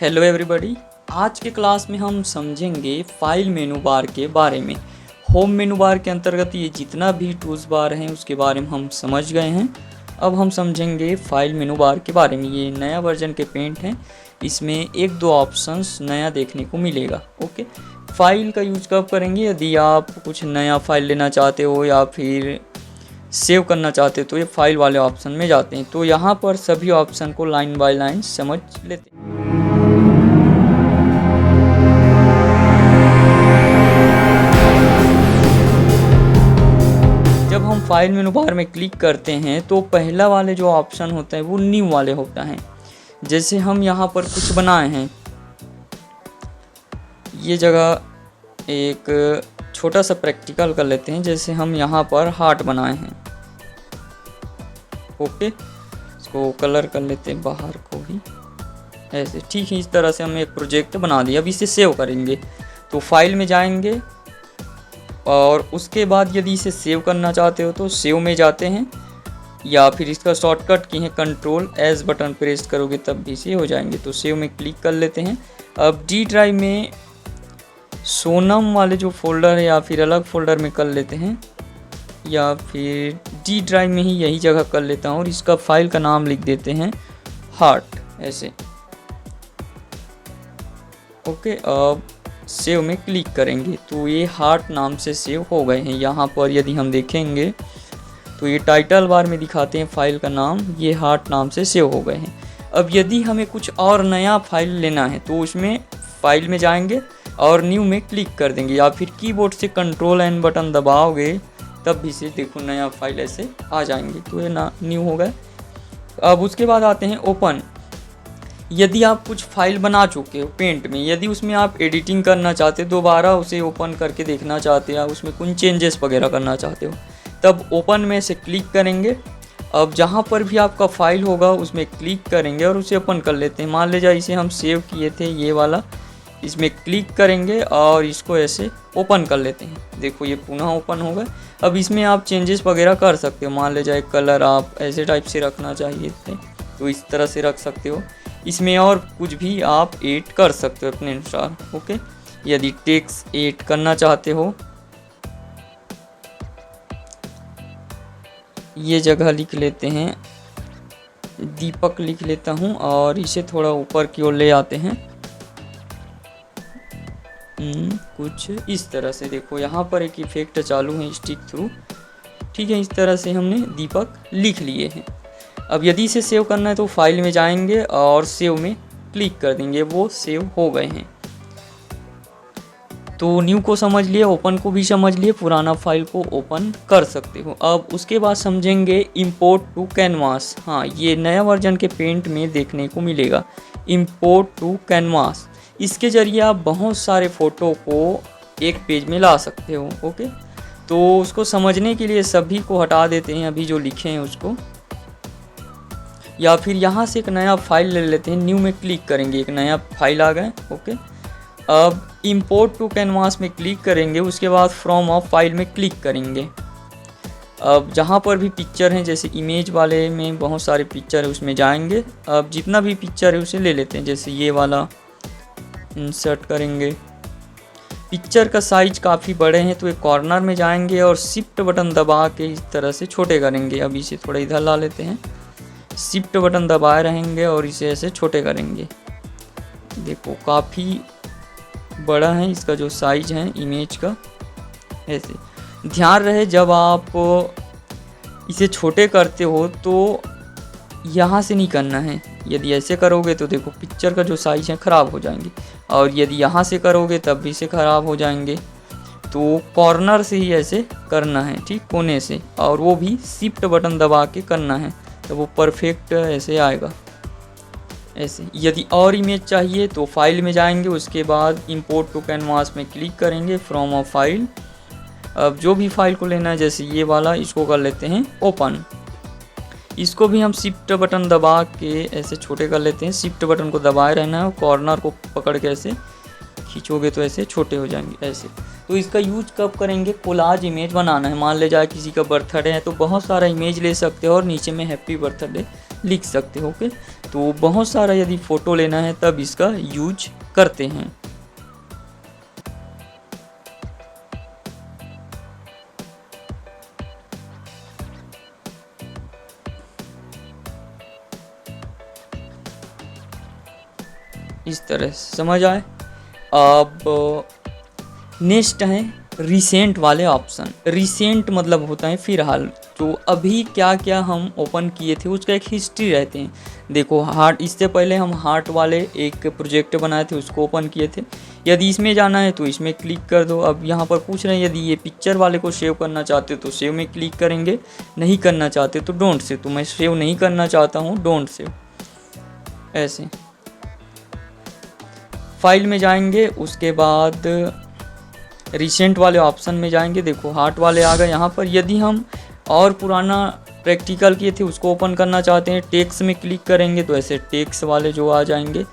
Hello everybody. आज के class में हम समझेंगे फाइल मेनू बार के बारे में। होम मेनू बार के अंतर्गत ये जितना भी टूल्स बार हैं उसके बारे में हम समझ गए हैं। अब हम समझेंगे फाइल मेनू बार के बारे में। ये नया वर्जन के पेंट हैं, इसमें एक दो ऑप्शंस नया देखने को मिलेगा। ओके, फाइल का यूज कब करेंगे? यदि आप कुछ नया फाइल लेना चाहते हो या फिर सेव करना चाहते हो तो ये फाइल वाले ऑप्शन में जाते हैं। तो यहाँ पर सभी ऑप्शन को लाइन बाय लाइन समझ लेते हैं। जब हम फाइल मेनू बार में क्लिक करते हैं तो पहला वाले जो ऑप्शन होता है वो न्यू वाले होता है। जैसे हम यहाँ पर कुछ बनाए हैं, ये जगह एक छोटा सा प्रैक्टिकल कर लेते हैं। जैसे हम यहाँ पर हार्ट बनाए हैं, ओके, इसको कलर कर लेते हैं बाहर को भी ऐसे। ठीक है, इस तरह से हम एक प्रोजेक्ट बना दिया। अब इसे सेव करेंगे तो फाइल में जाएंगे और उसके बाद यदि इसे सेव करना चाहते हो तो सेव में जाते हैं, या फिर इसका शॉर्टकट की है कंट्रोल एस बटन प्रेस करोगे तब भी सेव हो जाएंगे। तो सेव में क्लिक कर लेते हैं। अब डी ड्राइव में सोनम वाले जो फोल्डर है या फिर अलग फोल्डर में कर लेते हैं, या फिर डी ड्राइव में ही यही जगह कर लेता हूँ और इसका फाइल का नाम लिख देते हैं हार्ट ऐसे। ओके, अब सेव में क्लिक करेंगे तो ये हार्ट नाम से सेव हो गए हैं। यहाँ पर यदि हम देखेंगे तो ये टाइटल बार में दिखाते हैं फाइल का नाम, ये हार्ट नाम से सेव हो गए हैं। अब यदि हमें कुछ और नया फाइल लेना है तो उसमें फाइल में जाएंगे और न्यू में क्लिक कर देंगे, या फिर कीबोर्ड से कंट्रोल एन बटन दबाओगे तब भी से देखो नया फाइल ऐसे आ जाएंगे। तो ये ना न्यू हो गए। अब उसके बाद आते हैं ओपन। यदि आप कुछ फाइल बना चुके हो पेंट में, यदि उसमें आप एडिटिंग करना चाहते हो, दोबारा उसे ओपन करके देखना चाहते हो, उसमें कुछ चेंजेस वगैरह करना चाहते हो, तब ओपन में से क्लिक करेंगे। अब जहाँ पर भी आपका फाइल होगा उसमें क्लिक करेंगे और उसे ओपन कर लेते हैं। मान लीजिए इसे हम सेव किए थे ये वाला, इसमें क्लिक करेंगे और इसको ऐसे ओपन कर लेते हैं। देखो ये पुनः ओपन होगा। अब इसमें आप चेंजेस वगैरह कर सकते हो। मान लीजिए कलर आप ऐसे टाइप से रखना चाहिए थे तो इस तरह से रख सकते हो। इसमें और कुछ भी आप ऐड कर सकते हो अपने अनुसार। ओके, यदि टेक्स्ट ऐड करना चाहते हो, ये जगह लिख लेते हैं, दीपक लिख लेता हूँ और इसे थोड़ा ऊपर की ओर ले आते हैं कुछ इस तरह से। देखो यहाँ पर एक इफेक्ट चालू है स्टिक थ्रू। ठीक है, इस तरह से हमने दीपक लिख लिए हैं। अब यदि इसे सेव करना है तो फाइल में जाएंगे और सेव में क्लिक कर देंगे, वो सेव हो गए हैं। तो न्यू को समझ लिए, ओपन को भी समझ लिए, पुराना फाइल को ओपन कर सकते हो। अब उसके बाद समझेंगे इंपोर्ट टू कैनवास। हाँ, ये नया वर्जन के पेंट में देखने को मिलेगा, इंपोर्ट टू कैनवास। इसके जरिए आप बहुत सारे फ़ोटो को एक पेज में ला सकते हो। ओके, तो उसको समझने के लिए सभी को हटा देते हैं अभी जो लिखे हैं उसको, या फिर यहाँ से एक नया फाइल ले लेते हैं। न्यू में क्लिक करेंगे, एक नया फाइल आ गए। ओके, अब इंपोर्ट टू कैनवास में क्लिक करेंगे, उसके बाद फ्रॉम ऑफ फाइल में क्लिक करेंगे। अब जहाँ पर भी पिक्चर हैं, जैसे इमेज वाले में बहुत सारे पिक्चर है उसमें जाएंगे। अब जितना भी पिक्चर है उसे ले लेते हैं। जैसे ये वाला इंसर्ट करेंगे। पिक्चर का साइज काफ़ी बड़े हैं तो एक कॉर्नर में जाएंगे और शिफ्ट बटन दबा के इस तरह से छोटे करेंगे। अब इसे थोड़ा इधर ला लेते हैं, शिफ्ट बटन दबाए रहेंगे और इसे ऐसे छोटे करेंगे। देखो काफ़ी बड़ा है इसका जो साइज है इमेज का। ऐसे ध्यान रहे जब आप इसे छोटे करते हो तो यहाँ से नहीं करना है। यदि ऐसे करोगे तो देखो पिक्चर का जो साइज है ख़राब हो जाएंगे, और यदि यहाँ से करोगे तब भी से ख़राब हो जाएंगे। तो कॉर्नर से ही ऐसे करना है, ठीक, कोने से, और वो भी शिफ्ट बटन दबा के करना है तो वो परफेक्ट ऐसे आएगा ऐसे। यदि और इमेज चाहिए तो फाइल में जाएंगे, उसके बाद इंपोर्ट टू कैनवास में क्लिक करेंगे, फ्रॉम अ फाइल। अब जो भी फाइल को लेना है, जैसे ये वाला, इसको कर लेते हैं ओपन। इसको भी हम शिफ्ट बटन दबा के ऐसे छोटे कर लेते हैं। शिफ्ट बटन को दबाए रहना है, कॉर्नर को पकड़ के ऐसे खींचोगे तो ऐसे छोटे हो जाएंगे ऐसे। तो इसका यूज कब करेंगे? कोलाज इमेज बनाना है। मान ले जाए किसी का बर्थडे है तो बहुत सारा इमेज ले सकते हो और नीचे में हैप्पी बर्थडे लिख सकते हो। ओके, तो बहुत सारा यदि फ़ोटो लेना है तब इसका यूज करते हैं। इस तरह से समझ आए। अब नेक्स्ट है रिसेंट वाले ऑप्शन। रिसेंट मतलब होता है फिलहाल, तो अभी क्या क्या हम ओपन किए थे उसका एक हिस्ट्री रहते हैं। देखो हार्ट, इससे पहले हम हार्ट वाले एक प्रोजेक्ट बनाए थे उसको ओपन किए थे। यदि इसमें जाना है तो इसमें क्लिक कर दो। अब यहाँ पर पूछ रहे हैं यदि ये पिक्चर वाले को सेव करना चाहते हो तो सेव में क्लिक करेंगे, नहीं करना चाहते तो डोंट सेव। तो मैं सेव नहीं करना चाहता हूँ, डोंट सेव। ऐसे फाइल में जाएंगे, उसके बाद रिसेंट वाले ऑप्शन में जाएंगे। देखो हार्ट वाले आ गए यहाँ पर। यदि हम और पुराना प्रैक्टिकल किए थे उसको ओपन करना चाहते हैं, टेक्स्ट में क्लिक करेंगे तो ऐसे टेक्स्ट वाले जो आ जाएंगे।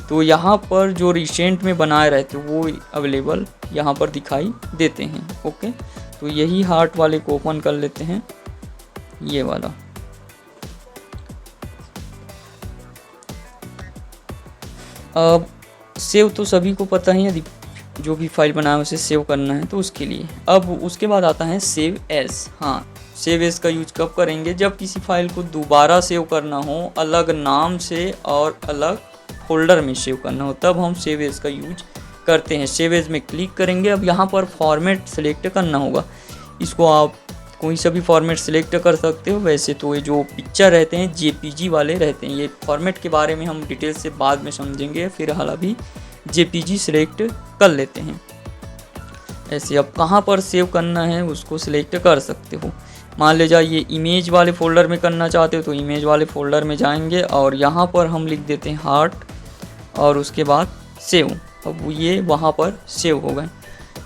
तो यहाँ पर जो रिसेंट में बनाए रहते वो अवेलेबल यहाँ पर दिखाई देते हैं। ओके, तो यही हार्ट वाले को ओपन कर लेते हैं, ये वाला। अब सेव तो सभी को पता ही, यदि जो भी फाइल बनाया उसे सेव करना है तो उसके लिए। अब उसके बाद आता है सेव एज। हाँ, सेव एज का यूज कब करेंगे? जब किसी फाइल को दोबारा सेव करना हो, अलग नाम से और अलग फोल्डर में सेव करना हो, तब हम सेव एज का यूज करते हैं। सेव एज में क्लिक करेंगे। अब यहाँ पर फॉर्मेट सेलेक्ट करना होगा। इसको आप कोई सा भी फॉर्मेट सेलेक्ट कर सकते हो। वैसे तो ये जो पिक्चर रहते हैं जेपीजी वाले रहते हैं। ये फॉर्मेट के बारे में हम डिटेल से बाद में समझेंगे, फिलहाल अभी जेपीजी सेलेक्ट कर लेते हैं। ऐसे अब कहाँ पर सेव करना है उसको सिलेक्ट कर सकते हो। मान ले जाइए इमेज वाले फोल्डर में करना चाहते हो तो इमेज वाले फोल्डर में जाएंगे और यहाँ पर हम लिख देते हैं हार्ट और उसके बाद सेव। अब ये वहाँ पर सेव हो गए।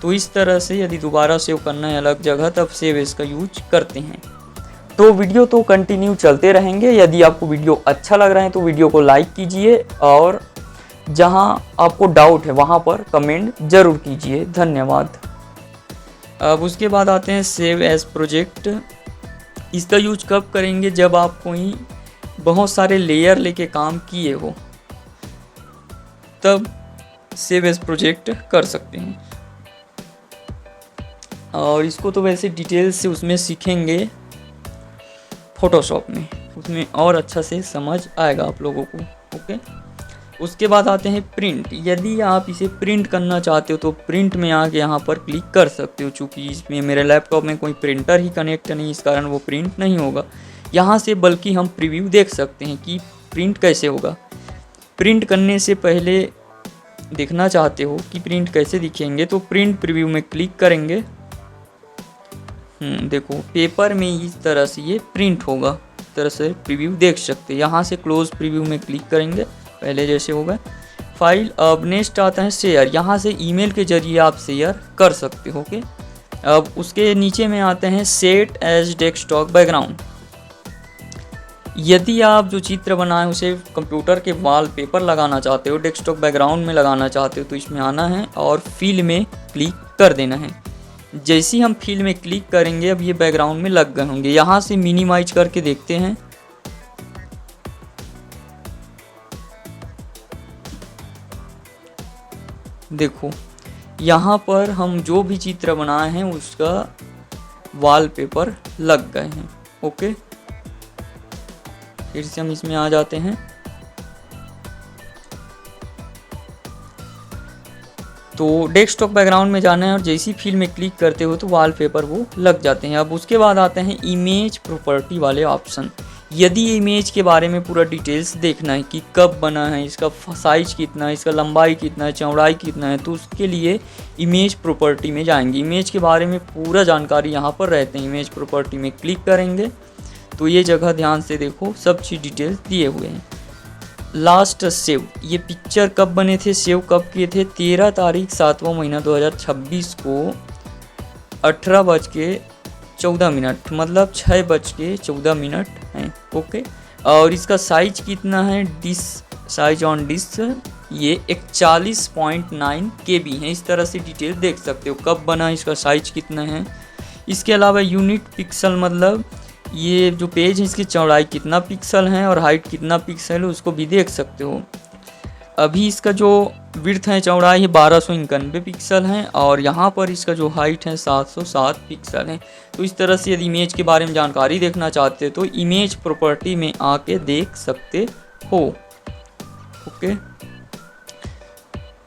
तो इस तरह से यदि दोबारा सेव करना है अलग जगह तब सेव इसका यूज करते हैं। तो वीडियो तो कंटिन्यू चलते रहेंगे। यदि आपको वीडियो अच्छा लग रहा है तो वीडियो को लाइक कीजिए और जहां आपको डाउट है वहां पर कमेंट जरूर कीजिए। धन्यवाद। अब उसके बाद आते हैं सेव एज प्रोजेक्ट। इसका यूज कब करेंगे? जब आप कोई बहुत सारे लेयर लेके काम किए हो तब सेव एज प्रोजेक्ट कर सकते हैं। और इसको तो वैसे डिटेल से उसमें सीखेंगे फोटोशॉप में, उसमें और अच्छा से समझ आएगा आप लोगों को। ओके, उसके बाद आते हैं प्रिंट। यदि आप इसे प्रिंट करना चाहते हो तो प्रिंट में आके यहाँ पर क्लिक कर सकते हो। चूँकि इसमें मेरे लैपटॉप में कोई प्रिंटर ही कनेक्ट नहीं, इस कारण वो प्रिंट नहीं होगा यहाँ से, बल्कि हम प्रीव्यू देख सकते हैं कि प्रिंट कैसे होगा। प्रिंट करने से पहले देखना चाहते हो कि प्रिंट कैसे दिखेंगे तो प्रिंट प्रीव्यू में क्लिक करेंगे। देखो पेपर में इस तरह से ये प्रिंट होगा, इस तरह से प्रीव्यू देख सकते हैं। यहाँ से क्लोज प्रीव्यू में क्लिक करेंगे, पहले जैसे होगा फाइल। अब नेक्स्ट आता है शेयर। यहाँ से ईमेल के जरिए आप शेयर कर सकते हो। ओके, अब उसके नीचे में आते हैं सेट एज डेस्कटॉप बैकग्राउंड। यदि आप जो चित्र बनाए उसे कंप्यूटर के वॉलपेपर लगाना चाहते हो, डेस्कटॉप बैकग्राउंड में लगाना चाहते हो तो इसमें आना है और फिल में क्लिक कर देना है। जैसे ही हम फिल में क्लिक करेंगे अब ये बैकग्राउंड में लग गए होंगे। यहाँ से मिनिमाइज करके देखते हैं। देखो यहाँ पर हम जो भी चित्र बनाए हैं उसका वॉलपेपर लग गए हैं। ओके, फिर से हम इसमें आ जाते हैं। तो डेस्कटॉप बैकग्राउंड में जाना है और जैसी फिल में क्लिक करते हो तो वॉलपेपर वो लग जाते हैं। अब उसके बाद आते हैं इमेज प्रॉपर्टी वाले ऑप्शन। यदि इमेज के बारे में पूरा डिटेल्स देखना है कि कब बना है, इसका साइज कितना है, इसका लंबाई कितना है, चौड़ाई कितना है, तो उसके लिए इमेज प्रॉपर्टी में जाएंगे। इमेज के बारे में पूरा जानकारी यहाँ पर रहते हैं। इमेज प्रॉपर्टी में क्लिक करेंगे तो ये जगह ध्यान से देखो, सब चीज़ डिटेल्स दिए हुए हैं। लास्ट सेव, ये पिक्चर कब बने थे, सेव कब किए थे? 13 तारीख 7वां महीना 2026 को 18:14 मतलब 6:14 हैं। ओके, और इसका साइज कितना है? साइज ऑन डिस्क ये 41.9 KB है। इस तरह से डिटेल देख सकते हो कब बना, इसका साइज कितना है। इसके अलावा यूनिट पिक्सल मतलब ये जो पेज है इसकी चौड़ाई कितना पिक्सल है और हाइट कितना पिक्सल है उसको भी देख सकते हो। अभी इसका जो विड्थ है चौड़ाई है 1291 पिक्सल है और यहाँ पर इसका जो हाइट है 707 पिक्सल है। तो इस तरह से यदि इमेज के बारे में जानकारी देखना चाहते हो तो इमेज प्रॉपर्टी में आके देख सकते हो। ओके,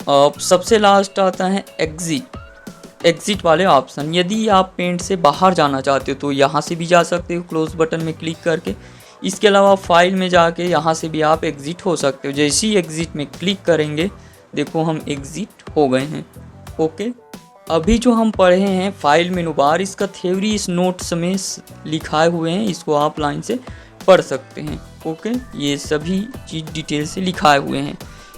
अब सबसे लास्ट आता है एग्जिट वाले ऑप्शन। यदि आप पेंट से बाहर जाना चाहते हो तो यहाँ से भी जा सकते हो क्लोज बटन में क्लिक करके। इसके अलावा फाइल में जाके यहाँ से भी आप एग्जिट हो सकते हो। जैसे ही एग्जिट में क्लिक करेंगे देखो हम एग्जिट हो गए हैं। ओके, अभी जो हम पढ़े हैं फाइल मेनू बार, इसका थ्योरी इस नोट्स में लिखाए हुए हैं, इसको आप लाइन से पढ़ सकते हैं। ओके, ये सभी चीज़ डिटेल से लिखाए हुए हैं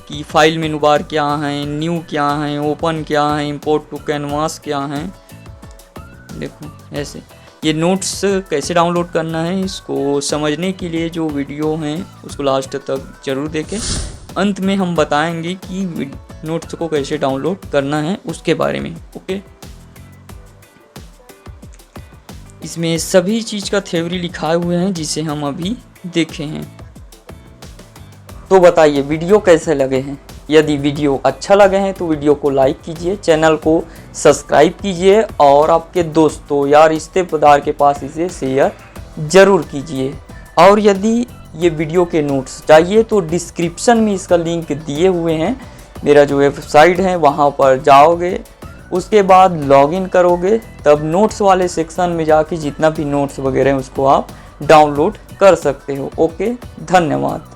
कि फाइल मेनू बार क्या है, न्यू क्या है, ओपन क्या है, इंपोर्ट टू कैनवास क्या है। देखो ऐसे ये नोट्स कैसे डाउनलोड करना है इसको समझने के लिए जो वीडियो हैं उसको लास्ट तक जरूर देखें। अंत में हम बताएंगे कि नोट्स को कैसे डाउनलोड करना है उसके बारे में। ओके, इसमें सभी चीज़ का थ्योरी लिखाए हुए हैं जिसे हम अभी देखे हैं। तो बताइए वीडियो कैसे लगे हैं। यदि वीडियो अच्छा लगे हैं तो वीडियो को लाइक कीजिए, चैनल को सब्सक्राइब कीजिए और आपके दोस्तों या रिश्तेदार के पास इसे शेयर ज़रूर कीजिए। और यदि ये वीडियो के नोट्स चाहिए तो डिस्क्रिप्शन में इसका लिंक दिए हुए हैं। मेरा जो वेबसाइट है वहाँ पर जाओगे, उसके बाद लॉगिन करोगे, तब नोट्स वाले सेक्शन में जाके जितना भी नोट्स वगैरह हैं उसको आप डाउनलोड कर सकते हो। ओके, धन्यवाद।